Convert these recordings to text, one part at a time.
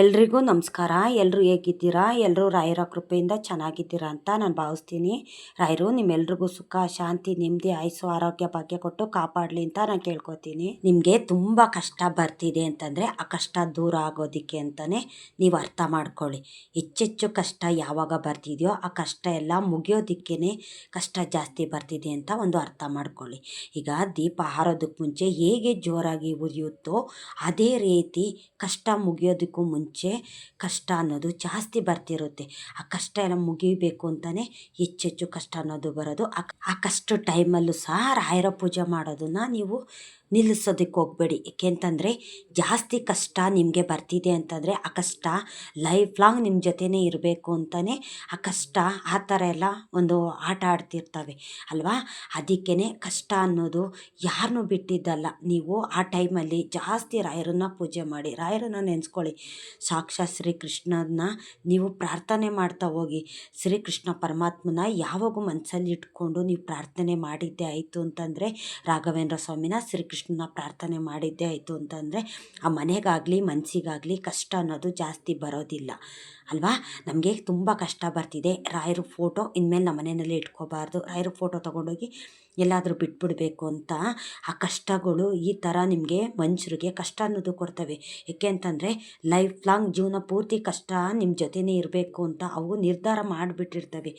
ಎಲ್ರಿಗೂ ನಮಸ್ಕಾರ. ಎಲ್ಲರೂ ಹೇಗಿದ್ದೀರಾ? ಎಲ್ಲರೂ ರಾಯರ ಕೃಪೆಯಿಂದ ಚೆನ್ನಾಗಿದ್ದೀರಾ ಅಂತ ನಾನು ಭಾವಿಸ್ತೀನಿ. ರಾಯರು ನಿಮ್ಮೆಲ್ರಿಗೂ ಸುಖ, ಶಾಂತಿ, ನೆಮ್ಮದಿ, ಆಯುಸ್ಸು, ಆರೋಗ್ಯ, ಭಾಗ್ಯ ಕೊಟ್ಟು ಕಾಪಾಡಲಿ ಅಂತ ನಾನು ಕೇಳ್ಕೊತೀನಿ. ನಿಮಗೆ ತುಂಬ ಕಷ್ಟ ಬರ್ತಿದೆ ಅಂತಂದರೆ ಆ ಕಷ್ಟ ದೂರ ಆಗೋದಕ್ಕೆ ಅಂತಲೇ ನೀವು ಅರ್ಥ ಮಾಡ್ಕೊಳ್ಳಿ. ಹೆಚ್ಚೆಚ್ಚು ಕಷ್ಟ ಯಾವಾಗ ಬರ್ತಿದೆಯೋ ಆ ಕಷ್ಟ ಎಲ್ಲ ಮುಗಿಯೋದಕ್ಕೇ ಕಷ್ಟ ಜಾಸ್ತಿ ಬರ್ತಿದೆ ಅಂತ ಒಂದು ಅರ್ಥ ಮಾಡ್ಕೊಳ್ಳಿ. ಈಗ ದೀಪ ಹಾರೋದಕ್ಕೆ ಮುಂಚೆ ಹೇಗೆ ಜೋರಾಗಿ ಉರಿಯುತ್ತೋ ಅದೇ ರೀತಿ ಕಷ್ಟ ಮುಗಿಯೋದಕ್ಕೂ ಮುಂಚೆ ಕಷ್ಟ ಅನ್ನೋದು ಜಾಸ್ತಿ ಬರ್ತಿರುತ್ತೆ. ಆ ಕಷ್ಟ ಎಲ್ಲ ಮುಗಿಬೇಕು ಅಂತಲೇ ಹೆಚ್ಚೆಚ್ಚು ಕಷ್ಟ ಅನ್ನೋದು ಬರೋದು. ಆ ಕಷ್ಟ ಟೈಮಲ್ಲೂ ಸಹ ರಾಯರ ಪೂಜೆ ಮಾಡೋದನ್ನು ನೀವು ನಿಲ್ಲಿಸೋದಕ್ಕೆ ಹೋಗಬೇಡಿ. ಏಕೆಂತಂದರೆ ಜಾಸ್ತಿ ಕಷ್ಟ ನಿಮಗೆ ಬರ್ತಿದೆ ಅಂತಂದರೆ ಆ ಕಷ್ಟ ಲೈಫ್ ಲಾಂಗ್ ನಿಮ್ಮ ಜೊತೆನೇ ಇರಬೇಕು ಅಂತಲೇ ಆ ಕಷ್ಟ ಆ ಥರ ಎಲ್ಲ ಒಂದು ಆಟ ಆಡ್ತಿರ್ತವೆ ಅಲ್ವಾ. ಅದಕ್ಕೇ ಕಷ್ಟ ಅನ್ನೋದು ಯಾರನ್ನೂ ಬಿಟ್ಟಿದ್ದಲ್ಲ. ನೀವು ಆ ಟೈಮಲ್ಲಿ ಜಾಸ್ತಿ ರಾಯರನ್ನ ಪೂಜೆ ಮಾಡಿ, ರಾಯರನ್ನ ನೆನೆಸ್ಕೊಳ್ಳಿ. ಸಾಕ್ಷಾತ್ ಶ್ರೀಕೃಷ್ಣನ ನೀವು ಪ್ರಾರ್ಥನೆ ಮಾಡ್ತಾ ಹೋಗಿ. ಶ್ರೀಕೃಷ್ಣ ಪರಮಾತ್ಮನ ಯಾವಾಗೂ ಮನಸ್ಸಲ್ಲಿ ಇಟ್ಕೊಂಡು ನೀವು ಪ್ರಾರ್ಥನೆ ಮಾಡಿದ್ದೇ ಆಯಿತು ಅಂತಂದರೆ, ರಾಘವೇಂದ್ರ ಸ್ವಾಮಿನ ಶ್ರೀಕೃಷ್ಣನ ಪ್ರಾರ್ಥನೆ ಮಾಡಿದ್ದೇ ಆಯಿತು ಅಂತಂದರೆ ಆ ಮನೆಗಾಗಲಿ ಮನಸ್ಸಿಗಾಗಲಿ ಕಷ್ಟ ಅನ್ನೋದು ಜಾಸ್ತಿ ಬರೋದಿಲ್ಲ ಅಲ್ವಾ. ನಮಗೆ ತುಂಬ ಕಷ್ಟ ಬರ್ತಿದೆ, ರಾಯರ ಫೋಟೋ ಇನ್ಮೇಲೆ ನಮ್ಮ ಮನೆಯಲ್ಲಿ ಇಟ್ಕೋಬಾರ್ದು, ರಾಯರ ಫೋಟೋ ತೊಗೊಂಡೋಗಿ ಎಲ್ಲಾದರೂ ಬಿಟ್ಬಿಡಬೇಕು ಅಂತ ಆ ಕಷ್ಟಗಳು ಈ ಥರ ನಿಮಗೆ ಮನುಷ್ಯರಿಗೆ ಕಷ್ಟ ಅನ್ನೋದು ಕೊಡ್ತವೆ. ಏಕೆ ಅಂತಂದರೆ ಲೈಫ್ ಲಾಂಗ್ ಜೀವನ ಪೂರ್ತಿ ಕಷ್ಟ ನಿಮ್ಮ ಜೊತೆನೇ ಇರಬೇಕು ಅಂತ ಅವು ನಿರ್ಧಾರ ಮಾಡಿಬಿಟ್ಟಿರ್ತವೆ.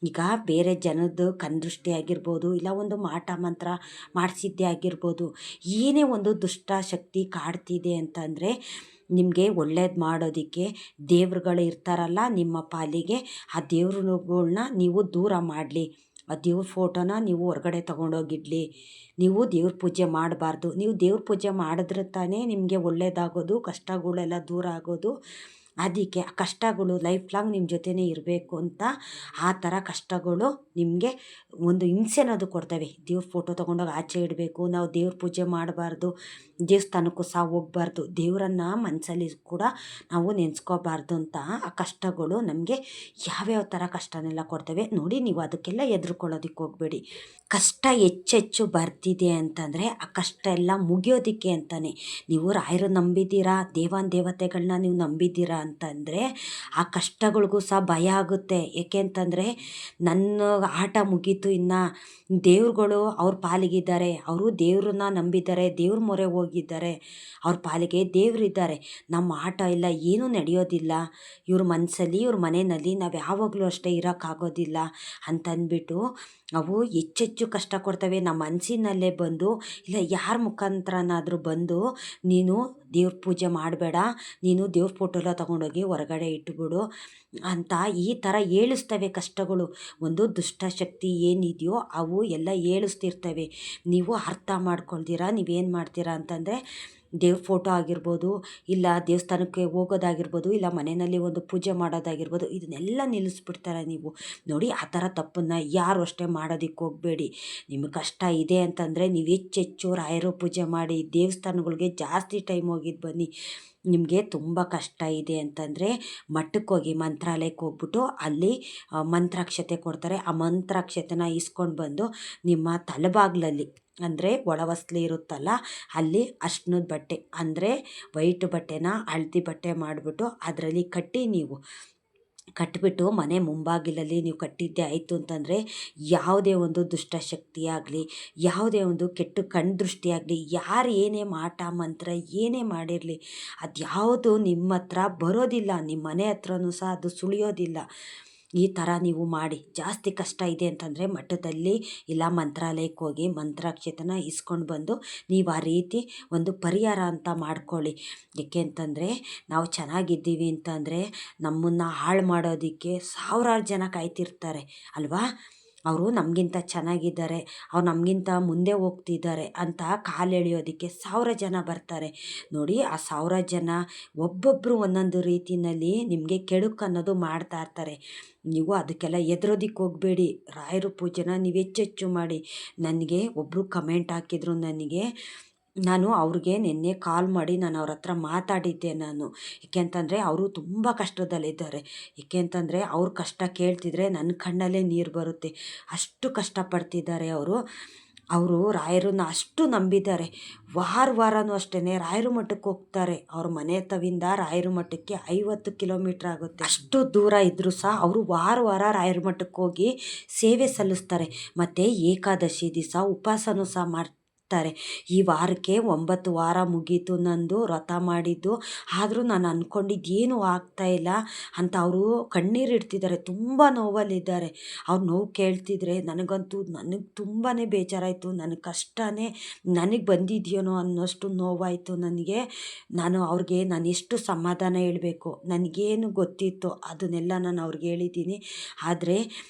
ಈಗ ಬೇರೆ ಜನದ್ದು ಕಣ್ದೃಷ್ಟಿ ಆಗಿರ್ಬೋದು, ಇಲ್ಲ ಒಂದು ಮಾಟ ಮಂತ್ರ ಮಾಡಿಸಿದ್ದೇ ಆಗಿರ್ಬೋದು, ಏನೇ ಒಂದು ದುಷ್ಟ ಶಕ್ತಿ ಕಾಡ್ತಿದೆ ಅಂತಂದರೆ ನಿಮಗೆ ಒಳ್ಳೇದು ಮಾಡೋದಕ್ಕೆ ದೇವ್ರುಗಳು ಇರ್ತಾರಲ್ಲ ನಿಮ್ಮ ಪಾಲಿಗೆ, ಆ ದೇವ್ರುಗಳ್ನ ನೀವು ದೂರ ಮಾಡಲಿ. ಆ ದೇವ್ರ ಫೋಟೋನ ನೀವು ಹೊರಗಡೆ ತೊಗೊಂಡೋಗಿಡ್ಲಿ. ನೀವು ದೇವ್ರ ಪೂಜೆ ಮಾಡಬಾರ್ದು. ನೀವು ದೇವ್ರ ಪೂಜೆ ಮಾಡಿದ್ರೆ ತಾನೇ ನಿಮಗೆ ಒಳ್ಳೆಯದಾಗೋದು, ಕಷ್ಟಗಳೆಲ್ಲ ದೂರ ಆಗೋದು. ಅದಕ್ಕೆ ಆ ಕಷ್ಟಗಳು ಲೈಫ್ ಲಾಂಗ್ ನಿಮ್ಮ ಜೊತೆನೇ ಇರಬೇಕು ಅಂತ ಆ ಥರ ಕಷ್ಟಗಳು ನಿಮಗೆ ಒಂದು ಹಿಂಸೆ ಅನ್ನೋದು ಕೊಡ್ತವೆ. ದೇವ್ರ ಫೋಟೋ ತೊಗೊಂಡೋಗಿ ಆಚೆ ಇಡಬೇಕು, ನಾವು ದೇವ್ರ ಪೂಜೆ ಮಾಡಬಾರ್ದು, ದೇವಸ್ಥಾನಕ್ಕೂ ಸಹ ಹೋಗ್ಬಾರ್ದು, ದೇವರನ್ನ ಮನಸ್ಸಲ್ಲಿ ಕೂಡ ನಾವು ನೆನೆಸ್ಕೋಬಾರ್ದು ಅಂತ ಆ ಕಷ್ಟಗಳು ನಮಗೆ ಯಾವ್ಯಾವ ಥರ ಕಷ್ಟನೆಲ್ಲ ಕೊಡ್ತವೆ ನೋಡಿ. ನೀವು ಅದಕ್ಕೆಲ್ಲ ಹೆದರ್ಕೊಳ್ಳೋದಕ್ಕೆ ಹೋಗಬೇಡಿ. ಕಷ್ಟ ಹೆಚ್ಚೆಚ್ಚು ಬರ್ತಿದೆ ಅಂತಂದರೆ ಆ ಕಷ್ಟ ಎಲ್ಲ ಮುಗಿಯೋದಕ್ಕೆ ಅಂತಲೇ. ನೀವು ರಾಯರು ನಂಬಿದ್ದೀರಾ, ದೇವತೆಗಳನ್ನ ನೀವು ನಂಬಿದ್ದೀರಾ ಅಂತಂದರೆ ಆ ಕಷ್ಟಗಳಿಗೂ ಸಹ ಭಯ ಆಗುತ್ತೆ. ಏಕೆ ಅಂತಂದರೆ ನನ್ನ ಆಟ ಮುಗೀತು, ಇನ್ನು ದೇವ್ರುಗಳು ಅವ್ರ ಪಾಲಿಗಿದ್ದಾರೆ, ಅವರು ದೇವ್ರನ್ನ ನಂಬಿದ್ದಾರೆ, ದೇವ್ರ ಮೊರೆ ಹೋಗಿದ್ದಾರೆ, ಅವ್ರ ಪಾಲಿಗೆ ದೇವರಿದ್ದಾರೆ. ನಮ್ಮ ಆಟ ಇಲ್ಲ, ಏನೂ ನಡೆಯೋದಿಲ್ಲ ಇವ್ರ ಮನಸ್ಸಲ್ಲಿ, ಇವ್ರ ಮನೆಯಲ್ಲಿ ನಾವು ಯಾವಾಗಲೂ ಅಷ್ಟೇ ಇರೋಕ್ಕಾಗೋದಿಲ್ಲ ಅಂತಂದ್ಬಿಟ್ಟು ಅವು ಹೆಚ್ಚೆಚ್ಚು ಕಷ್ಟ ಕೊಡ್ತವೆ. ನಮ್ಮ ಮನಸ್ಸಿನಲ್ಲೇ ಬಂದು ಇಲ್ಲ ಯಾರ ಮುಖಾಂತರನಾದರೂ ಬಂದು ನೀನು ದೇವ್ರ ಪೂಜೆ ಮಾಡಬೇಡ, ನೀನು ದೇವ್ರ ಫೋಟೋ ಎಲ್ಲ ತೊಗೊಂಡೋಗಿ ಹೊರಗಡೆ ಇಟ್ಬಿಡು ಅಂತ ಈ ಥರ ಏಳಿಸ್ತವೆ ಕಷ್ಟಗಳು. ಒಂದು ದುಷ್ಟಶಕ್ತಿ ಏನಿದೆಯೋ ಅವು ಎಲ್ಲ ಏಳಿಸ್ತಿರ್ತವೆ. ನೀವು ಅರ್ಥ ಮಾಡ್ಕೊಳ್ತೀರಾ ನೀವೇನು ಮಾಡ್ತೀರಾ ಅಂತಂದರೆ ದೇವ್ರ ಫೋಟೋ ಆಗಿರ್ಬೋದು, ಇಲ್ಲ ದೇವಸ್ಥಾನಕ್ಕೆ ಹೋಗೋದಾಗಿರ್ಬೋದು, ಇಲ್ಲ ಮನೆಯಲ್ಲಿ ಒಂದು ಪೂಜೆ ಮಾಡೋದಾಗಿರ್ಬೋದು, ಇದನ್ನೆಲ್ಲ ನಿಲ್ಲಿಸ್ಬಿಡ್ತಾರೆ ನೀವು ನೋಡಿ. ಆ ಥರ ತಪ್ಪನ್ನು ಯಾರು ಅಷ್ಟೇ ಮಾಡೋದಕ್ಕೆ ಹೋಗಬೇಡಿ. ನಿಮಗೆ ಕಷ್ಟ ಇದೆ ಅಂತಂದರೆ ನೀವು ಹೆಚ್ಚೆಚ್ಚು ರಾಯರು ಪೂಜೆ ಮಾಡಿ, ದೇವಸ್ಥಾನಗಳಿಗೆ ಜಾಸ್ತಿ ಟೈಮ್ ಹೋಗಿದ್ದು ಬನ್ನಿ. ನಿಮಗೆ ತುಂಬ ಕಷ್ಟ ಇದೆ ಅಂತಂದರೆ ಮಠಕ್ಕೆ ಹೋಗಿ, ಮಂತ್ರಾಲಯಕ್ಕೆ ಹೋಗ್ಬಿಟ್ಟು ಅಲ್ಲಿ ಮಂತ್ರಾಕ್ಷತೆ ಕೊಡ್ತಾರೆ. ಆ ಮಂತ್ರಾಕ್ಷತೆನ ಇಸ್ಕೊಂಡು ಬಂದು ನಿಮ್ಮ ತಲೆಬಾಗ್ಲಲ್ಲಿ ಅಂದರೆ ಒಳವಸ್ಲಿ ಇರುತ್ತಲ್ಲ ಅಲ್ಲಿ ಅರ್ಶಿನದ ಬಟ್ಟೆ ಅಂದರೆ ವೈಟ್ ಬಟ್ಟೆನ ಹಳದಿ ಬಟ್ಟೆ ಮಾಡಿಬಿಟ್ಟು ಅದರಲ್ಲಿ ಕಟ್ಟಿ ನೀವು ಕಟ್ಟಿಬಿಟ್ಟು ಮನೆ ಮುಂಬಾಗಿಲಲ್ಲಿ ನೀವು ಕಟ್ಟಿದ್ದೇ ಆಯಿತು ಅಂತಂದರೆ ಯಾವುದೇ ಒಂದು ದುಷ್ಟಶಕ್ತಿ ಆಗಲಿ, ಯಾವುದೇ ಒಂದು ಕೆಟ್ಟ ಕಣ್ದೃಷ್ಟಿಯಾಗಲಿ, ಯಾರು ಏನೇ ಮಾಟ ಮಂತ್ರ ಏನೇ ಮಾಡಿರಲಿ ಅದು ಯಾವುದು ನಿಮ್ಮ ಹತ್ರ ಬರೋದಿಲ್ಲ, ನಿಮ್ಮ ಮನೆ ಹತ್ರನೂ ಸಹ ಅದು ಸುಳಿಯೋದಿಲ್ಲ. ಈ ಥರ ನೀವು ಮಾಡಿ. ಜಾಸ್ತಿ ಕಷ್ಟ ಇದೆ ಅಂತಂದರೆ ಮಠದಲ್ಲಿ ಇಲ್ಲ ಮಂತ್ರಾಲಯಕ್ಕೆ ಹೋಗಿ ಮಂತ್ರಾಕ್ಷತೆನ ಇಸ್ಕೊಂಡು ಬಂದು ನೀವು ಆ ರೀತಿ ಒಂದು ಪರಿಹಾರ ಅಂತ ಮಾಡ್ಕೊಳ್ಳಿ. ಏಕೆ ಅಂತಂದರೆ ನಾವು ಚೆನ್ನಾಗಿದ್ದೀವಿ ಅಂತಂದರೆ ನಮ್ಮನ್ನು ಹಾಳು ಮಾಡೋದಕ್ಕೆ ಸಾವಿರಾರು ಜನ ಕಾಯ್ತಿರ್ತಾರೆ ಅಲ್ವಾ. ಅವರು ನಮಗಿಂತ ಚೆನ್ನಾಗಿದ್ದಾರೆ, ಅವ್ರು ನಮಗಿಂತ ಮುಂದೆ ಹೋಗ್ತಿದ್ದಾರೆ ಅಂತ ಕಾಲು ಎಳೆಯೋದಕ್ಕೆ ಸಾವಿರ ಜನ ಬರ್ತಾರೆ ನೋಡಿ. ಆ ಸಾವಿರ ಜನ ಒಬ್ಬೊಬ್ಬರು ಒಂದೊಂದು ರೀತಿಯಲ್ಲಿ ನಿಮಗೆ ಕೆಡುಕು ಅನ್ನೋದು ಮಾಡ್ತಾ ಇರ್ತಾರೆ. ನೀವು ಅದಕ್ಕೆಲ್ಲ ಹೆದರೋದಕ್ಕೆ ಹೋಗಬೇಡಿ. ರಾಯರ ಪೂಜೆನ ನೀವು ಹೆಚ್ಚೆಚ್ಚು ಮಾಡಿ. ನನಗೆ ಒಬ್ಬರು ಕಮೆಂಟ್ ಹಾಕಿದ್ರು, ನಾನು ಅವ್ರಿಗೆ ನಿನ್ನೆ ಕಾಲ್ ಮಾಡಿ ನಾನು ಅವ್ರ ಹತ್ರ ಮಾತಾಡಿದ್ದೆ ನಾನು. ಏಕೆ ಅಂತಂದರೆ ಅವರು ತುಂಬ ಕಷ್ಟದಲ್ಲಿದ್ದಾರೆ. ಏಕೆ ಅಂತಂದರೆ ಅವ್ರ ಕಷ್ಟ ಕೇಳ್ತಿದ್ರೆ ನನ್ನ ಕಣ್ಣಲ್ಲೇ ನೀರು ಬರುತ್ತೆ, ಅಷ್ಟು ಕಷ್ಟಪಡ್ತಿದ್ದಾರೆ ಅವರು. ಅವರು ರಾಯರನ್ನ ಅಷ್ಟು ನಂಬಿದ್ದಾರೆ. ವಾರನೂ ಅಷ್ಟೇ ರಾಯರ ಮಠಕ್ಕೆ ಹೋಗ್ತಾರೆ. ಅವ್ರ ಮನೆ ತವಿಂದ ರಾಯರ ಮಠಕ್ಕೆ 50 ಕಿಲೋಮೀಟ್ರ್ ಆಗುತ್ತೆ. ಅಷ್ಟು ದೂರ ಇದ್ದರೂ ಸಹ ಅವರು ವಾರ ರಾಯರ ಮಠಕ್ಕೆ ಹೋಗಿ ಸೇವೆ ಸಲ್ಲಿಸ್ತಾರೆ. ಮತ್ತು ಏಕಾದಶಿ ದಿವಸ ಉಪವಾಸನೂ ಸಹ ಮಾಡ್ತಾರೆ. ಈ ವಾರಕ್ಕೆ 9 ವಾರ ಮುಗೀತು ನಂದು ವ್ರತ ಮಾಡಿದ್ದು. ಆದರೂ ನಾನು ಅಂದ್ಕೊಂಡಿದ್ದೇನೂ ಆಗ್ತಾಯಿಲ್ಲ ಅಂತ ಅವರು ಕಣ್ಣೀರಿಡ್ತಿದ್ದಾರೆ. ತುಂಬ ನೋವಲ್ಲಿದ್ದಾರೆ. ಅವ್ರ ನೋವು ಕೇಳ್ತಿದ್ರೆ ನನಗೆ ತುಂಬಾ ಬೇಜಾರಾಯಿತು. ನನ್ನ ಕಷ್ಟನೇ ನನಗೆ ಬಂದಿದೆಯೇನೋ ಅನ್ನೋಷ್ಟು ನೋವಾಯಿತು ನನಗೆ. ನಾನು ಎಷ್ಟು ಸಮಾಧಾನ ಹೇಳಬೇಕು, ನನಗೇನು ಗೊತ್ತಿತ್ತು ಅದನ್ನೆಲ್ಲ ನಾನು ಅವ್ರಿಗೆ ಹೇಳಿದ್ದೀನಿ. ಆದರೆ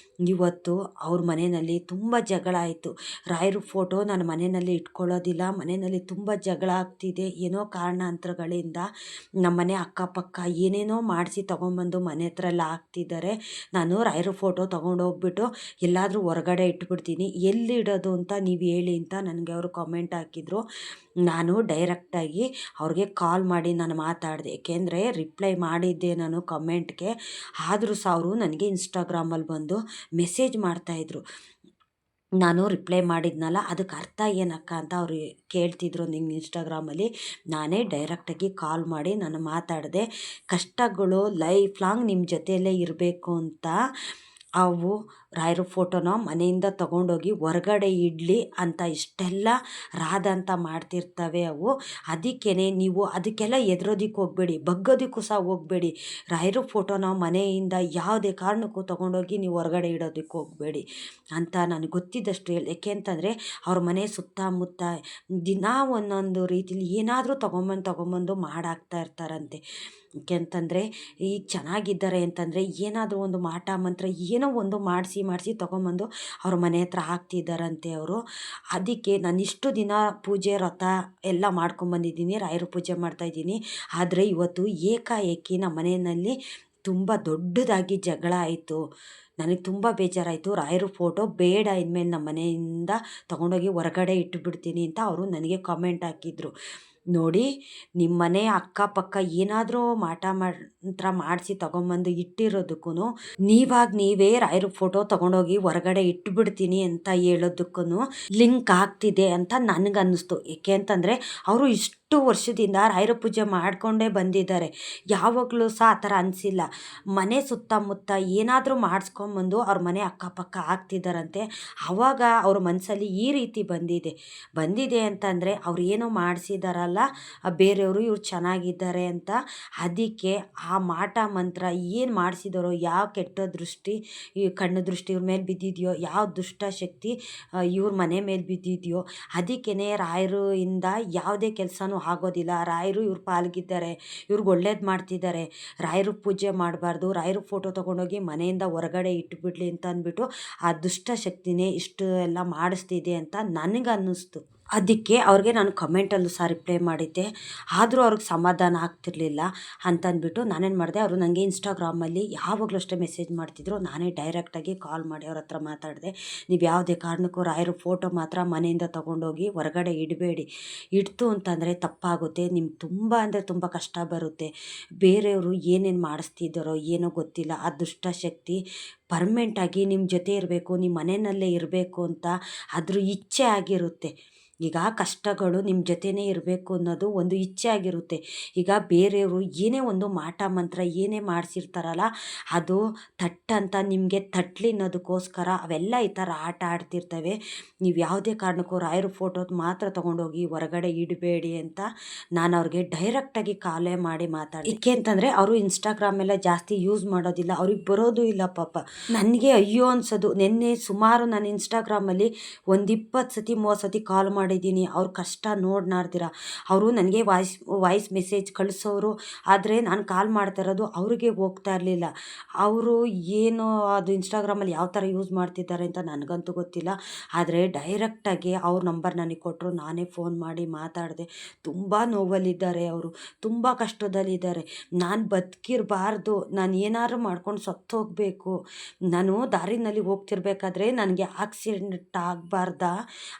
ಇವತ್ತು ಅವ್ರ ಮನೆಯಲ್ಲಿ ತುಂಬ ಜಗಳ ಆಯಿತು. ರಾಯರ ಫೋಟೋ ನಾನು ಮನೆಯಲ್ಲಿ ಇಟ್ಕೊಳ್ಳೋದಿಲ್ಲ, ಮನೆಯಲ್ಲಿ ತುಂಬ ಜಗಳ ಆಗ್ತಿದೆ ಏನೋ ಕಾರಣಾಂತರಗಳಿಂದ. ನಮ್ಮ ಮನೆ ಅಕ್ಕಪಕ್ಕ ಏನೇನೋ ಮಾಡಿಸಿ ತೊಗೊಂಬಂದು ಮನೆ ಹತ್ರ ಎಲ್ಲ ಹಾಕ್ತಿದ್ದಾರೆ. ನಾನು ರಾಯರ ಫೋಟೋ ತೊಗೊಂಡೋಗ್ಬಿಟ್ಟು ಎಲ್ಲಾದರೂ ಹೊರಗಡೆ ಇಟ್ಬಿಡ್ತೀನಿ, ಎಲ್ಲಿ ಇಡೋದು ಅಂತ ನೀವು ಹೇಳಿ ಅಂತ ನನಗೆ ಅವರು ಕಾಮೆಂಟ್ ಹಾಕಿದರು. ನಾನು ಡೈರೆಕ್ಟಾಗಿ ಅವ್ರಿಗೆ ಕಾಲ್ ಮಾಡಿ ನಾನು ಮಾತಾಡಿದೆ. ಏಕೆಂದರೆ ರಿಪ್ಲೈ ಮಾಡಿದ್ದೆ ನಾನು ಕಮೆಂಟ್ಗೆ. ಆದರೂ ಸಹ ಅವರು ನನಗೆ ಇನ್ಸ್ಟಾಗ್ರಾಮಲ್ಲಿ ಬಂದು ಮೆಸೇಜ್ ಮಾಡ್ತಾಯಿದ್ರು. ನಾನು ರಿಪ್ಲೈ ಮಾಡಿದ್ನಲ್ಲ ಅದಕ್ಕೆ ಅರ್ಥ ಏನಕ್ಕ ಅಂತ ಅವರು ಕೇಳ್ತಿದ್ರು ನಿಂಗೆ ಇನ್ಸ್ಟಾಗ್ರಾಮಲ್ಲಿ. ನಾನೇ ಡೈರೆಕ್ಟಾಗಿ ಕಾಲ್ ಮಾಡಿ ನಾನು ಮಾತಾಡಿದೆ. ಕಷ್ಟಗಳು ಲೈಫ್ ಲಾಂಗ್ ನಿಮ್ಮ ಜೊತೆಯಲ್ಲೇ ಇರಬೇಕು ಅಂತ ಅವು ರಾಯರ ಫೋಟೋನ ಮನೆಯಿಂದ ತೊಗೊಂಡೋಗಿ ಹೊರಗಡೆ ಇಡಲಿ ಅಂತ ಇಷ್ಟೆಲ್ಲ ರಾದಂತ ಮಾಡ್ತಿರ್ತವೆ ಅವು. ಅದಕ್ಕೇ ನೀವು ಅದಕ್ಕೆಲ್ಲ ಎದುರೋದಕ್ಕೆ ಹೋಗಬೇಡಿ, ಬಗ್ಗೋದಕ್ಕೂ ಸಹ ಹೋಗಬೇಡಿ. ರಾಯರ ಫೋಟೋನ ಮನೆಯಿಂದ ಯಾವುದೇ ಕಾರಣಕ್ಕೂ ತೊಗೊಂಡೋಗಿ ನೀವು ಹೊರಗಡೆ ಇಡೋದಕ್ಕೆ ಹೋಗಬೇಡಿ ಅಂತ ನನಗೆ ಗೊತ್ತಿದ್ದಷ್ಟು ಹೇಳಿ. ಏಕೆ ಅಂತಂದರೆ ಅವ್ರ ಮನೆ ಸುತ್ತಮುತ್ತ ದಿನ ಒಂದೊಂದು ರೀತಿಲಿ ಏನಾದರೂ ತೊಗೊಂಬಂದು ಮಾಡಾಕ್ತಾ ಇರ್ತಾರಂತೆ. ಏಕೆ ಅಂತಂದರೆ ಈಗ ಚೆನ್ನಾಗಿದ್ದಾರೆ ಅಂತಂದರೆ ಏನಾದರೂ ಒಂದು ಮಾಟ ಮಂತ್ರ ಏನೋ ಒಂದು ಮಾಡಿಸಿ ತೊಗೊಂಬಂದು ಅವ್ರ ಮನೆ ಹತ್ರ ಹಾಕ್ತಿದ್ದಾರಂತೆ ಅವರು. ಅದಕ್ಕೆ ನಾನು ಇಷ್ಟು ದಿನ ಪೂಜೆ ವ್ರತ ಎಲ್ಲ ಮಾಡ್ಕೊಂಬಂದಿದ್ದೀನಿ, ರಾಯರ ಪೂಜೆ ಮಾಡ್ತಾಯಿದ್ದೀನಿ. ಆದರೆ ಇವತ್ತು ಏಕಾಏಕಿ ನಮ್ಮ ಮನೆಯಲ್ಲಿ ತುಂಬ ದೊಡ್ಡದಾಗಿ ಜಗಳ ಆಯಿತು. ನನಗೆ ತುಂಬ ಬೇಜಾರಾಯಿತು. ರಾಯರ ಫೋಟೋ ಬೇಡ, ಇನ್ಮೇಲೆ ನಮ್ಮ ಮನೆಯಿಂದ ತೊಗೊಂಡೋಗಿ ಹೊರಗಡೆ ಇಟ್ಟುಬಿಡ್ತೀನಿ ಅಂತ ಅವರು ನನಗೆ ಕಾಮೆಂಟ್ ಹಾಕಿದರು. ನೋಡಿ, ನಿಮ್ಮ ಮನೆ ಅಕ್ಕಪಕ್ಕ ಏನಾದರೂ ಮಾಟ ಮಂತ್ರ ಮಾಡಿಸಿ ತೊಗೊಂಬಂದು ಇಟ್ಟಿರೋದಕ್ಕೂ ನೀವೇ ರಾಯರ ಫೋಟೋ ತೊಗೊಂಡೋಗಿ ಹೊರಗಡೆ ಇಟ್ಟುಬಿಡ್ತೀನಿ ಅಂತ ಹೇಳೋದಕ್ಕೂ ಲಿಂಕ್ ಆಗ್ತಿದೆ ಅಂತ ನನಗನ್ನಿಸ್ತು. ಏಕೆ ಅಂತಂದರೆ ಅವರು ಇಷ್ಟು ವರ್ಷದಿಂದ ರಾಯರ ಪೂಜೆ ಮಾಡಿಕೊಂಡೇ ಬಂದಿದ್ದಾರೆ. ಯಾವಾಗಲೂ ಸಹ ಆ ಥರ ಅನಿಸಿಲ್ಲ. ಮನೆ ಸುತ್ತಮುತ್ತ ಏನಾದರೂ ಮಾಡಿಸ್ಕೊಂಬಂದು ಅವ್ರ ಮನೆ ಅಕ್ಕಪಕ್ಕ ಹಾಕ್ತಿದ್ದಾರಂತೆ. ಆವಾಗ ಅವ್ರ ಮನಸ್ಸಲ್ಲಿ ಈ ರೀತಿ ಬಂದಿದೆ ಅಂತಂದರೆ ಅವ್ರು ಏನೋ ಮಾಡಿಸಿದಾರಲ್ಲ ಬೇರೆಯವರು, ಇವ್ರು ಚೆನ್ನಾಗಿದ್ದಾರೆ ಅಂತ. ಅದಕ್ಕೆ ಆ ಮಾಟ ಮಂತ್ರ ಏನು ಮಾಡಿಸಿದಾರೋ, ಯಾವ ಕೆಟ್ಟ ದೃಷ್ಟಿ, ಈ ಕಣ್ಣು ದೃಷ್ಟಿ ಇವ್ರ ಮೇಲೆ ಬಿದ್ದಿದೆಯೋ, ಯಾವ ದುಷ್ಟ ಶಕ್ತಿ ಇವ್ರ ಮನೆ ಮೇಲೆ ಬಿದ್ದಿದೆಯೋ, ಅದಕ್ಕೇ ರಾಯರು ಇಂದ ಯಾವುದೇ ಕೆಲಸನೂ ಆಗೋದಿಲ್ಲ. ರಾಯರು ಇವ್ರ ಪಾಲ್ಗಿದ್ದಾರೆ, ಇವ್ರಿಗೆ ಒಳ್ಳೇದು ಮಾಡ್ತಿದ್ದಾರೆ. ರಾಯರು ಪೂಜೆ ಮಾಡಬಾರ್ದು, ರಾಯರು ಫೋಟೋ ತೊಗೊಂಡೋಗಿ ಮನೆಯಿಂದ ಹೊರಗಡೆ ಇಟ್ಟುಬಿಡ್ಲಿ ಅಂತ ಅಂದ್ಬಿಟ್ಟು ಆ ದುಷ್ಟ ಶಕ್ತಿನೇ ಇಷ್ಟು ಎಲ್ಲ ಮಾಡಿಸ್ತಿದೆ ಅಂತ ನನಗನ್ನಿಸ್ತು. ಅದಕ್ಕೆ ಅವ್ರಿಗೆ ನಾನು ಕಮೆಂಟಲ್ಲೂ ಸಹ ರಿಪ್ಲೈ ಮಾಡಿದ್ದೆ. ಆದರೂ ಅವ್ರಿಗೆ ಸಮಾಧಾನ ಆಗ್ತಿರ್ಲಿಲ್ಲ ಅಂತಂದ್ಬಿಟ್ಟು ನಾನೇನು ಮಾಡಿದೆ, ಅವರು ನನಗೆ ಇನ್ಸ್ಟಾಗ್ರಾಮಲ್ಲಿ ಯಾವಾಗಲೂ ಅಷ್ಟೇ ಮೆಸೇಜ್ ಮಾಡ್ತಿದ್ರು. ನಾನೇ ಡೈರೆಕ್ಟಾಗಿ ಕಾಲ್ ಮಾಡಿ ಅವ್ರ ಹತ್ರ ಮಾತಾಡಿದೆ. ನೀವು ಯಾವುದೇ ಕಾರಣಕ್ಕೂ ರಾಯರ ಫೋಟೋ ಮಾತ್ರ ಮನೆಯಿಂದ ತೊಗೊಂಡೋಗಿ ಹೊರಗಡೆ ಇಡಬೇಡಿ. ಇಡ್ತು ಅಂತಂದರೆ ತಪ್ಪಾಗುತ್ತೆ, ನಿಮ್ಗೆ ತುಂಬ ಅಂದರೆ ತುಂಬ ಕಷ್ಟ ಬರುತ್ತೆ. ಬೇರೆಯವರು ಏನೇನು ಮಾಡಿಸ್ತಿದ್ದಾರೋ ಏನೋ ಗೊತ್ತಿಲ್ಲ. ಆ ದುಷ್ಟಶಕ್ತಿ ಪರ್ಮನೆಂಟಾಗಿ ನಿಮ್ಮ ಜೊತೆ ಇರಬೇಕು, ನಿಮ್ಮ ಮನೆಯಲ್ಲೇ ಇರಬೇಕು ಅಂತ ಅದ್ರ ಇಚ್ಛೆ ಆಗಿರುತ್ತೆ. ಈಗ ಕಷ್ಟಗಳು ನಿಮ್ಮ ಜೊತೆನೇ ಇರಬೇಕು ಅನ್ನೋದು ಒಂದು ಇಚ್ಛೆ ಆಗಿರುತ್ತೆ. ಈಗ ಬೇರೆಯವರು ಏನೇ ಒಂದು ಮಾಟ ಮಂತ್ರ ಏನೇ ಮಾಡಿಸಿರ್ತಾರಲ್ಲ, ಅದು ತಟ್ಟಂತ ನಿಮಗೆ ತಟ್ಟಲಿ ಅನ್ನೋದಕ್ಕೋಸ್ಕರ ಅವೆಲ್ಲ ಈ ಥರ ಆಟ ಆಡ್ತಿರ್ತವೆ. ನೀವು ಯಾವುದೇ ಕಾರಣಕ್ಕೂ ರಾಯರ ಫೋಟೋದು ಮಾತ್ರ ತೊಗೊಂಡೋಗಿ ಹೊರಗಡೆ ಇಡಬೇಡಿ ಅಂತ ನಾನು ಅವ್ರಿಗೆ ಡೈರೆಕ್ಟಾಗಿ ಕಾಲೇ ಮಾಡಿ ಮಾತಾಡಿ. ಏಕೆ ಅಂತಂದರೆ ಅವರು ಇನ್ಸ್ಟಾಗ್ರಾಮ್ ಎಲ್ಲ ಜಾಸ್ತಿ ಯೂಸ್ ಮಾಡೋದಿಲ್ಲ, ಅವ್ರಿಗೆ ಬರೋದು ಇಲ್ಲ ಪಾಪ. ನನಗೆ ಅಯ್ಯೋ ಅನ್ಸೋದು. ನಿನ್ನೆ ಸುಮಾರು ನಾನು ಇನ್ಸ್ಟಾಗ್ರಾಮಲ್ಲಿ ಒಂದು 20 ಸತಿ 30 ಸತಿ ಕಾಲ್ ಮಾಡಿದ್ದೀನಿ. ಅವ್ರ ಕಷ್ಟ ನೋಡ್ನಾರ್ದಿರ ಅವರು ನನಗೆ ವಾಯ್ಸ್ ಮೆಸೇಜ್ ಕಳಿಸೋರು. ಆದರೆ ನಾನು ಕಾಲ್ ಮಾಡ್ತಾ ಇರೋದು ಅವ್ರಿಗೆ ಹೋಗ್ತಾ ಇರಲಿಲ್ಲ. ಅವರು ಏನು ಅದು ಇನ್ಸ್ಟಾಗ್ರಾಮಲ್ಲಿ ಯಾವ ಥರ ಯೂಸ್ ಮಾಡ್ತಿದ್ದಾರೆ ಅಂತ ನನಗಂತೂ ಗೊತ್ತಿಲ್ಲ. ಆದರೆ ಡೈರೆಕ್ಟಾಗಿ ಅವ್ರ ನಂಬರ್ ನನಗೆ ಕೊಟ್ಟರು. ನಾನೇ ಫೋನ್ ಮಾಡಿ ಮಾತಾಡಿದೆ. ತುಂಬ ನೋವಲ್ಲಿದ್ದಾರೆ ಅವರು, ತುಂಬ ಕಷ್ಟದಲ್ಲಿದ್ದಾರೆ. ನಾನು ಬದುಕಿರಬಾರ್ದು, ನಾನು ಏನಾದ್ರು ಮಾಡ್ಕೊಂಡು ಸತ್ತೋಗಬೇಕು, ನಾನು ದಾರಿನಲ್ಲಿ ಹೋಗ್ತಿರ್ಬೇಕಾದ್ರೆ ನನಗೆ ಆಕ್ಸಿಡೆಂಟ್ ಆಗಬಾರ್ದಾ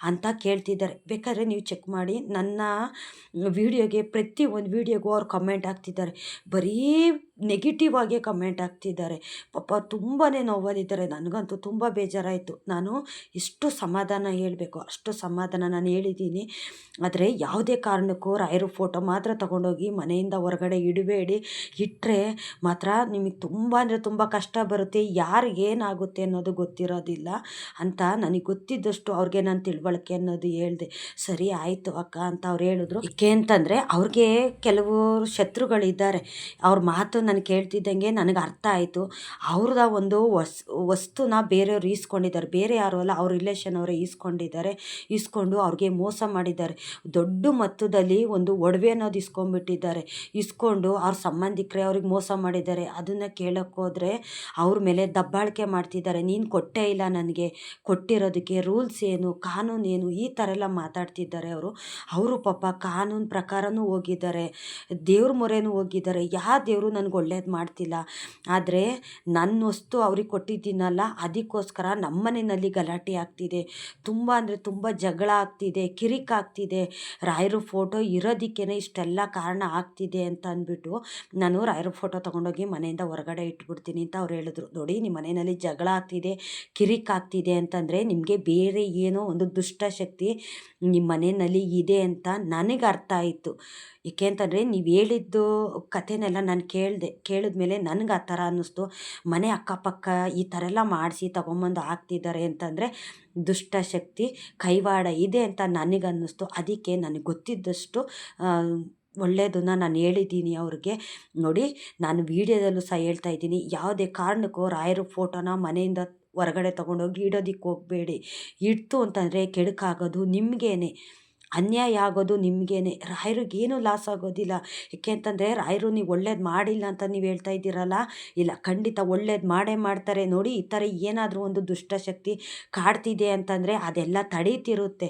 ಅಂತ ಕೇಳ್ತಿದ್ದಾರೆ. ಬೇಕಾದರೆ ನೀವು ಚೆಕ್ ಮಾಡಿ, ನನ್ನ ವೀಡಿಯೋಗೆ ಪ್ರತಿ ಒಂದು ವೀಡಿಯೋಗೂ ಅವ್ರು ಕಮೆಂಟ್ ಹಾಕ್ತಿದ್ದಾರೆ. ಬರೀ ನೆಗೆಟಿವ್ ಆಗೇ ಕಮೆಂಟ್ ಹಾಕ್ತಿದ್ದಾರೆ. ಪಾಪ ತುಂಬಾ ನೋವಲ್ಲಿದ್ದಾರೆ. ನನಗಂತೂ ತುಂಬ ಬೇಜಾರಾಯಿತು. ನಾನು ಎಷ್ಟು ಸಮಾಧಾನ ಹೇಳಬೇಕು ಅಷ್ಟು ಸಮಾಧಾನ ನಾನು ಹೇಳಿದ್ದೀನಿ. ಆದರೆ ಯಾವುದೇ ಕಾರಣಕ್ಕೂ ರಾಯರು ಫೋಟೋ ಮಾತ್ರ ತಗೊಂಡೋಗಿ ಮನೆಯಿಂದ ಹೊರಗಡೆ ಇಡಬೇಡಿ. ಇಟ್ಟರೆ ಮಾತ್ರ ನಿಮಗೆ ತುಂಬ ಅಂದರೆ ತುಂಬ ಕಷ್ಟ ಬರುತ್ತೆ. ಯಾರಿಗೇನಾಗುತ್ತೆ ಅನ್ನೋದು ಗೊತ್ತಿರೋದಿಲ್ಲ ಅಂತ ನನಗೆ ಗೊತ್ತಿದ್ದಷ್ಟು ಅವ್ರಿಗೆ ನಾನು ತಿಳುವಳಿಕೆ ಅನ್ನೋದು ಹೇಳಿದೆ. ಸರಿ ಆಯಿತು ಅಕ್ಕ ಅಂತ ಅವ್ರು ಹೇಳಿದ್ರು. ಏಕೆ ಅಂತಂದರೆ ಅವ್ರಿಗೆ ಕೆಲವು ಶತ್ರುಗಳಿದ್ದಾರೆ. ಅವ್ರ ಮಾತು ನಾನು ಕೇಳ್ತಿದ್ದಂಗೆ ನನಗೆ ಅರ್ಥ ಆಯಿತು. ಅವ್ರದ ಒಂದು ವಸ್ತುನ ಬೇರೆಯವ್ರು ಈಸ್ಕೊಂಡಿದ್ದಾರೆ. ಬೇರೆ ಯಾರು ಅಲ್ಲ, ಅವ್ರ ರಿಲೇಷನ್ ಅವರೇ ಈಸ್ಕೊಂಡು ಅವ್ರಿಗೆ ಮೋಸ ಮಾಡಿದ್ದಾರೆ. ದೊಡ್ಡ ಮೊತ್ತದಲ್ಲಿ ಒಂದು ಒಡವೆ ಅನ್ನೋದು ಇಸ್ಕೊಂಡ್ಬಿಟ್ಟಿದ್ದಾರೆ. ಇಸ್ಕೊಂಡು ಅವ್ರ ಸಂಬಂಧಿಕರೇ ಅವ್ರಿಗೆ ಮೋಸ ಮಾಡಿದ್ದಾರೆ. ಅದನ್ನು ಕೇಳೋಕ್ಕೋದ್ರೆ ಅವ್ರ ಮೇಲೆ ದಬ್ಬಾಳಿಕೆ ಮಾಡ್ತಿದ್ದಾರೆ. ನೀನು ಕೊಟ್ಟೇ ಇಲ್ಲ ನನಗೆ, ಕೊಟ್ಟಿರೋದಕ್ಕೆ ರೂಲ್ಸ್ ಏನು, ಕಾನೂನು ಏನು, ಈ ಥರ ಎಲ್ಲ ಮಾತಾಡ್ತಿದ್ದಾರೆ ಅವರು ಪಾಪ ಕಾನೂನು ಪ್ರಕಾರನೂ ಹೋಗಿದ್ದಾರೆ, ದೇವ್ರ ಮೊರೆನೂ ಹೋಗಿದ್ದಾರೆ. ಯಾವ ದೇವರು ನನಗೆ ಒಳ್ಳೇದು ಮಾಡ್ತಿಲ್ಲ. ಆದರೆ ನನ್ನ ವಸ್ತು ಅವ್ರಿಗೆ ಕೊಟ್ಟಿದ್ದೀನಲ್ಲ, ಅದಕ್ಕೋಸ್ಕರ ನಮ್ಮ ಮನೆಯಲ್ಲಿ ಗಲಾಟೆ ಆಗ್ತಿದೆ. ತುಂಬ ಅಂದರೆ ತುಂಬ ಜಗಳ ಆಗ್ತಿದೆ, ಕಿರಿಕಾಗ್ತಿದೆ. ರಾಯರು ಫೋಟೋ ಇರೋದಕ್ಕೇ ಇಷ್ಟೆಲ್ಲ ಕಾರಣ ಆಗ್ತಿದೆ ಅಂತ ಅಂದ್ಬಿಟ್ಟು ನಾನು ರಾಯರ ಫೋಟೋ ತೊಗೊಂಡೋಗಿ ಮನೆಯಿಂದ ಹೊರಗಡೆ ಇಟ್ಬಿಡ್ತೀನಿ ಅಂತ ಅವ್ರು ಹೇಳಿದ್ರು. ನೋಡಿ, ನಿಮ್ಮ ಮನೆಯಲ್ಲಿ ಜಗಳ ಆಗ್ತಿದೆ, ಕಿರಿಕಾಗ್ತಿದೆ ಅಂತಂದರೆ ನಿಮಗೆ ಬೇರೆ ಏನೋ ಒಂದು ದುಷ್ಟಶಕ್ತಿ ನಿಮ್ಮ ಮನೆಯಲ್ಲಿ ಇದೆ ಅಂತ ನನಗೆ ಅರ್ಥ ಆಯಿತು. ಏಕೆ ಅಂತಂದರೆ ನೀವು ಹೇಳಿದ್ದು ಕಥೆನೆಲ್ಲ ನಾನು ಕೇಳಿದ್ಮೇಲೆ ನನಗೆ ಆ ಥರ ಅನ್ನಿಸ್ತು. ಮನೆ ಅಕ್ಕಪಕ್ಕ ಈ ಥರ ಎಲ್ಲ ಮಾಡಿಸಿ ತೊಗೊಂಬಂದು ಹಾಕ್ತಿದ್ದಾರೆ ಅಂತಂದರೆ ದುಷ್ಟಶಕ್ತಿ ಕೈವಾಡ ಇದೆ ಅಂತ ನನಗನ್ನಿಸ್ತು. ಅದಕ್ಕೆ ನನಗೆ ಗೊತ್ತಿದ್ದಷ್ಟು ಒಳ್ಳೆಯದನ್ನು ನಾನು ಹೇಳಿದ್ದೀನಿ ಅವ್ರಿಗೆ. ನೋಡಿ, ನಾನು ವೀಡಿಯೋದಲ್ಲೂ ಸಹ ಹೇಳ್ತಾ ಇದ್ದೀನಿ, ಯಾವುದೇ ಕಾರಣಕ್ಕೂ ರಾಯರ ಫೋಟೋನ ಮನೆಯಿಂದ ಹೊರಗಡೆ ತೊಗೊಂಡೋಗಿ ಇಡೋದಕ್ಕೆ ಹೋಗಬೇಡಿ. ಇಡ್ತು ಅಂತಂದರೆ ಕೆಡುಕಾಗೋದು ನಿಮಗೇನೆ, ಅನ್ಯಾಯ ಆಗೋದು ನಿಮಗೇನೆ. ರಾಯರಿಗೇನು ಲಾಸ್ ಆಗೋದಿಲ್ಲ. ಏಕೆ ಅಂತಂದರೆ ರಾಯರು ನೀವು ಒಳ್ಳೇದು ಮಾಡಿಲ್ಲ ಅಂತ ನೀವು ಹೇಳ್ತಾ ಇದ್ದೀರಲ್ಲ, ಇಲ್ಲ, ಖಂಡಿತ ಒಳ್ಳೇದು ಮಾಡೇ ಮಾಡ್ತಾರೆ. ನೋಡಿ, ಈ ಥರ ಏನಾದರೂ ಒಂದು ದುಷ್ಟಶಕ್ತಿ ಕಾಡ್ತಿದೆ ಅಂತಂದರೆ ಅದೆಲ್ಲ ತಡೀತಿರುತ್ತೆ.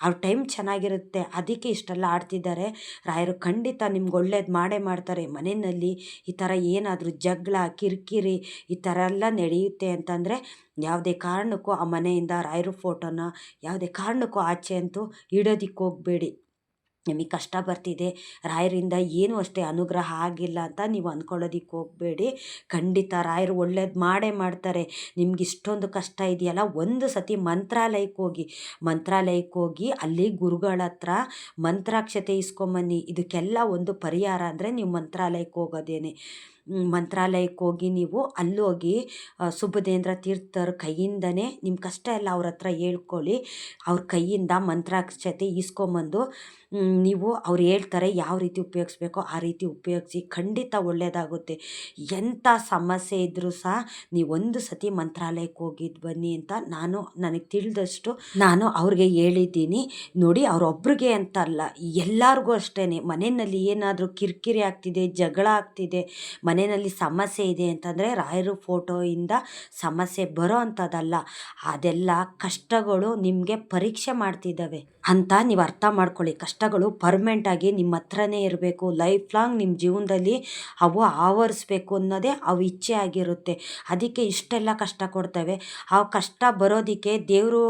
ಅವ್ರ ಟೈಮ್ ಚೆನ್ನಾಗಿರುತ್ತೆ, ಅದಕ್ಕೆ ಇಷ್ಟೆಲ್ಲ ಆಡ್ತಿದ್ದಾರೆ. ರಾಯರು ಖಂಡಿತ ನಿಮ್ಗೆ ಒಳ್ಳೇದು ಮಾಡೇ ಮಾಡ್ತಾರೆ. ಮನೆಯಲ್ಲಿ ಈ ಥರ ಏನಾದರೂ ಜಗಳ, ಕಿರಿಕಿರಿ ಈ ಥರ ಎಲ್ಲ ನಡೆಯುತ್ತೆ ಅಂತಂದರೆ ಯಾವುದೇ ಕಾರಣಕ್ಕೂ ಆ ಮನೆಯಿಂದ ರಾಯರ ಫೋಟೋನ ಯಾವುದೇ ಕಾರಣಕ್ಕೂ ಆಚೆ ಅಂತೂ ಇಡೋದಕ್ಕೆ ಹೋಗಬೇಡಿ. ನಿಮಗೆ ಕಷ್ಟ ಬರ್ತಿದೆ, ರಾಯರಿಂದ ಏನೂ ಅಷ್ಟೇ ಅನುಗ್ರಹ ಆಗಿಲ್ಲ ಅಂತ ನೀವು ಅಂದ್ಕೊಳ್ಳೋದಕ್ಕೆ ಹೋಗಬೇಡಿ. ಖಂಡಿತ ರಾಯರು ಒಳ್ಳೇದು ಮಾಡೇ ಮಾಡ್ತಾರೆ. ನಿಮ್ಗೆ ಇಷ್ಟೊಂದು ಕಷ್ಟ ಇದೆಯಲ್ಲ, ಒಂದು ಸತಿ ಮಂತ್ರಾಲಯಕ್ಕೆ ಹೋಗಿ ಅಲ್ಲಿ ಗುರುಗಳ ಹತ್ರ ಮಂತ್ರಾಕ್ಷತೆ ಇಸ್ಕೊಂಬನ್ನಿ. ಇದಕ್ಕೆಲ್ಲ ಒಂದು ಪರಿಹಾರ ಅಂದರೆ ನೀವು ಮಂತ್ರಾಲಯಕ್ಕೆ ಹೋಗೋದೇನೆ. ಮಂತ್ರಾಲಯಕ್ಕೆ ಹೋಗಿ ನೀವು ಅಲ್ಲೋಗಿ ಸುಬುಧೇಂದ್ರ ತೀರ್ಥರ ಕೈಯಿಂದನೇ ನಿಮ್ಮ ಕಷ್ಟ ಎಲ್ಲ ಅವ್ರ ಹತ್ರ ಹೇಳ್ಕೊಳ್ಳಿ. ಅವ್ರ ಕೈಯಿಂದ ಮಂತ್ರಾಕ್ಷತೆ ಈಸ್ಕೊಂಬಂದು ನೀವು ಅವ್ರು ಹೇಳ್ತಾರೆ ಯಾವ ರೀತಿ ಉಪಯೋಗಿಸ್ಬೇಕೋ ಆ ರೀತಿ ಉಪಯೋಗಿಸಿ. ಖಂಡಿತ ಒಳ್ಳೆಯದಾಗುತ್ತೆ. ಎಂಥ ಸಮಸ್ಯೆ ಇದ್ದರೂ ಸಹ ನೀವು ಒಂದು ಸತಿ ಮಂತ್ರಾಲಯಕ್ಕೆ ಹೋಗಿದ್ದು ಬನ್ನಿ ಅಂತ ನನಗೆ ತಿಳಿದಷ್ಟು ನಾನು ಅವ್ರಿಗೆ ಹೇಳಿದ್ದೀನಿ. ನೋಡಿ, ಅವರೊಬ್ರಿಗೆ ಅಂತ ಅಲ್ಲ, ಎಲ್ಲರಿಗೂ ಅಷ್ಟೇ. ಮನೆಯಲ್ಲಿ ಏನಾದರೂ ಕಿರಿಕಿರಿ ಆಗ್ತಿದೆ, ಜಗಳ ಆಗ್ತಿದೆ, ಮನೆಯಲ್ಲಿ ಸಮಸ್ಯೆ ಇದೆ ಅಂತಂದರೆ ರಾಯರ ಫೋಟೋಯಿಂದ ಸಮಸ್ಯೆ ಬರೋ ಅಂಥದ್ದಲ್ಲ. ಅದೆಲ್ಲ ಕಷ್ಟಗಳು ನಿಮಗೆ ಪರೀಕ್ಷೆ ಮಾಡ್ತಿದ್ದಾವೆ ಅಂತ ನೀವು ಅರ್ಥ ಮಾಡ್ಕೊಳ್ಳಿ. ಕಷ್ಟಗಳು ಪರ್ಮನೆಂಟಾಗಿ ನಿಮ್ಮ ಹತ್ರನೇ ಇರಬೇಕು. ಲೈಫ್ ಲಾಂಗ್ ನಿಮ್ಮ ಜೀವನದಲ್ಲಿ ಅವು ಆವರಿಸ್ಬೇಕು ಅನ್ನೋದೇ ಅವು ಇಚ್ಛೆ ಆಗಿರುತ್ತೆ. ಅದಕ್ಕೆ ಇಷ್ಟೆಲ್ಲ ಕಷ್ಟ ಕೊಡ್ತವೆ. ಆ ಕಷ್ಟ ಬರೋದಕ್ಕೆ ದೇವರು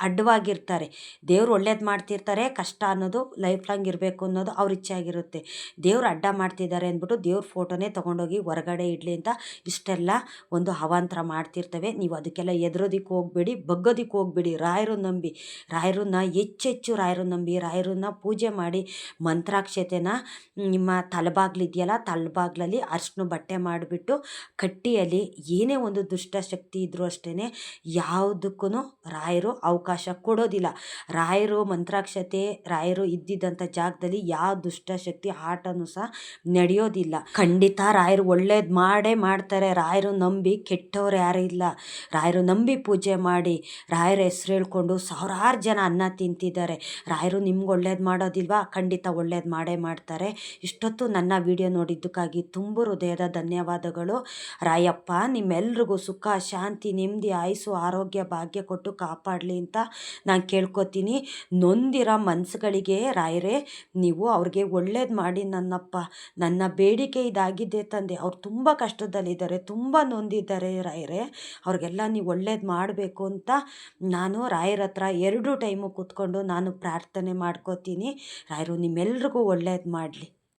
ಅಡ್ಡವಾಗಿರ್ತಾರೆ. ದೇವ್ರು ಒಳ್ಳೇದು ಮಾಡ್ತಿರ್ತಾರೆ. ಕಷ್ಟ ಅನ್ನೋದು ಲೈಫ್ ಲಾಂಗ್ ಇರಬೇಕು ಅನ್ನೋದು ಅವ್ರ ಇಚ್ಛೆ ಆಗಿರುತ್ತೆ. ದೇವ್ರು ಅಡ್ಡ ಮಾಡ್ತಿದ್ದಾರೆ ಅಂದ್ಬಿಟ್ಟು ದೇವ್ರ ಫೋಟೋನೇ ತೊಗೊಂಡೋಗಿ ಹೊರಗಡೆ ಇಡಲಿ ಅಂತ ಇಷ್ಟೆಲ್ಲ ಒಂದು ಅವಾಂತರ ಮಾಡ್ತಿರ್ತವೆ. ನೀವು ಅದಕ್ಕೆಲ್ಲ ಎದುರೋದಕ್ಕೆ ಹೋಗಬೇಡಿ, ಬಗ್ಗೋದಕ್ಕೆ ಹೋಗಬೇಡಿ. ರಾಯರನ್ನ ಹೆಚ್ಚೆಚ್ಚು ರಾಯರನ್ನ ನಂಬಿ, ರಾಯರನ್ನ ಪೂಜೆ ಮಾಡಿ, ಮಂತ್ರಾಕ್ಷತೆನ ನಿಮ್ಮ ತಲೆಬಾಗ್ಲಿದೆಯಲ್ಲ, ತಲೆಬಾಗ್ಲಲ್ಲಿ ಅರ್ಶಿನ ಬಟ್ಟೆ ಮಾಡಿಬಿಟ್ಟು ಕಟ್ಟಿಯಲ್ಲಿ ಏನೇ ಒಂದು ದುಷ್ಟಶಕ್ತಿ ಇದ್ದರೂ ಅಷ್ಟೇ ಯಾವುದಕ್ಕೂ ರಾಯರು ಅವಕಾಶ ಕೊಡೋದಿಲ್ಲ. ರಾಯರು ಮಂತ್ರಾಕ್ಷತೆ, ರಾಯರು ಇದ್ದಿದ್ದಂಥ ಜಾಗದಲ್ಲಿ ಯಾವ ದುಷ್ಟಶಕ್ತಿ ಆಟನೂ ಸಹ ನಡೆಯೋದಿಲ್ಲ. ಖಂಡಿತ ರಾಯರು ಒಳ್ಳೇದು ಮಾಡೇ ಮಾಡ್ತಾರೆ. ರಾಯರು ನಂಬಿ ಕೆಟ್ಟವ್ರು ಯಾರೂ ಇಲ್ಲ. ರಾಯರು ನಂಬಿ ಪೂಜೆ ಮಾಡಿ, ರಾಯರ ಹೆಸರು ಹೇಳ್ಕೊಂಡು ಸಾವಿರಾರು ಜನ ಅನ್ನ ತಿಂತಿದ್ದಾರೆ. ರಾಯರು ನಿಮ್ಗೆ ಒಳ್ಳೇದು ಮಾಡೋದಿಲ್ವಾ? ಖಂಡಿತ ಒಳ್ಳೇದು ಮಾಡೇ ಮಾಡ್ತಾರೆ. ಇಷ್ಟೊತ್ತು ನನ್ನ ವಿಡಿಯೋ ನೋಡಿದ್ದಕ್ಕಾಗಿ ತುಂಬ ಹೃದಯದ ಧನ್ಯವಾದಗಳು. ರಾಯಪ್ಪ ನಿಮ್ಮೆಲ್ರಿಗೂ ಸುಖ, ಶಾಂತಿ, ನೆಮ್ಮದಿ, ಆಯುಸ್ಸು, ಆರೋಗ್ಯ, ಭಾಗ್ಯ ಕೊಟ್ಟು ಕಾಪಾಡಲಿ ಅಂತ ನಾನು ಕೇಳ್ಕೊತೀನಿ. ನೊಂದಿರೋ ಮನಸ್ಸುಗಳಿಗೆ ರಾಯರೇ ನೀವು ಅವ್ರಿಗೆ ಒಳ್ಳೇದು ಮಾಡಿ. ನನ್ನ ಬೇಡಿಕೆ ಇದಾಗಿದೆ ತಂದೆ. ಅವ್ರು ತುಂಬ ಕಷ್ಟದಲ್ಲಿದ್ದಾರೆ, ತುಂಬ ನೊಂದಿದ್ದಾರೆ ರಾಯರೇ. ಅವ್ರಿಗೆಲ್ಲ ನೀವು ಒಳ್ಳೇದು ಮಾಡಬೇಕು ಅಂತ ನಾನು ರಾಯರ ಹತ್ರ 2 ಟೈಮು ಕೂತ್ಕೊಂಡು ನಾನು ಪ್ರಾರ್ಥನೆ ಮಾಡ್ಕೋತೀನಿ. ರಾಯರು ನಿಮ್ಮೆಲ್ರಿಗೂ ಒಳ್ಳೇದು ಮಾಡಲಿ.